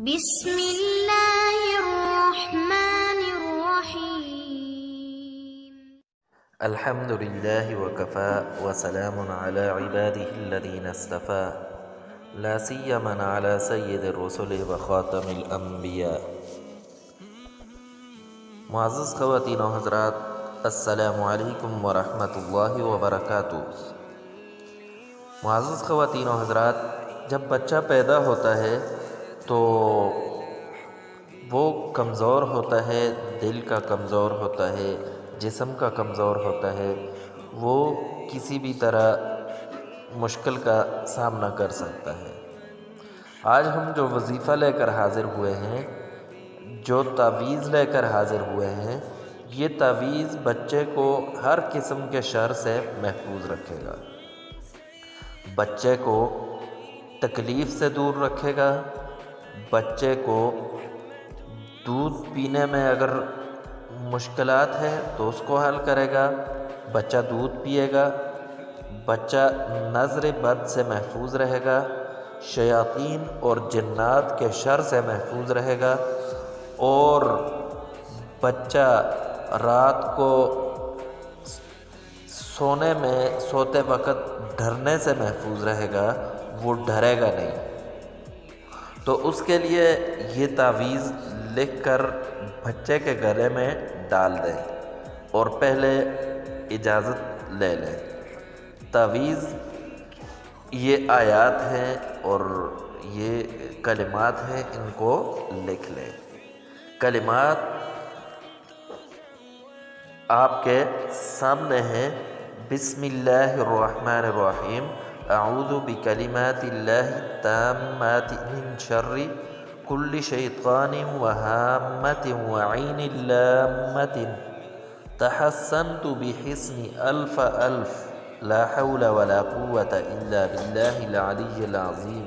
بسم اللہ الرحمن الرحیم الحمد للہ وکفا وسلام علی عباده الذین اصطفى لا سیما علی سید الرسل وخاتم الانبیاء۔ معزز خواتین و حضرات، السلام علیکم ورحمۃ اللہ وبرکاتہ۔ معزز خواتین و حضرات، جب بچہ پیدا ہوتا ہے تو وہ کمزور ہوتا ہے، دل کا کمزور ہوتا ہے، جسم کا کمزور ہوتا ہے، وہ کسی بھی طرح مشکل کا سامنا کر سکتا ہے۔ آج ہم جو وظیفہ لے کر حاضر ہوئے ہیں، جو تعویذ لے کر حاضر ہوئے ہیں، یہ تعویذ بچے کو ہر قسم کے شر سے محفوظ رکھے گا، بچے کو تکلیف سے دور رکھے گا، بچے کو دودھ پینے میں اگر مشکلات ہے تو اس کو حل کرے گا، بچہ دودھ پیے گا، بچہ نظر بد سے محفوظ رہے گا، شیاطین اور جنات کے شر سے محفوظ رہے گا، اور بچہ رات کو سوتے وقت ڈرنے سے محفوظ رہے گا، وہ ڈرے گا نہیں۔ تو اس کے لیے یہ تعویذ لکھ کر بچے کے گلے میں ڈال دیں اور پہلے اجازت لے لیں۔ تعویذ یہ آیات ہیں اور یہ کلمات ہیں، ان کو لکھ لیں۔ کلمات آپ کے سامنے ہیں۔ بسم اللہ الرحمن الرحیم، اعوذ بکلمات اللہ التامات من شر کل شیطان وہامۃ وعین لامۃ، تحصنت بحصن الف لا حول ولا قوة الا باللہ العلی العظیم۔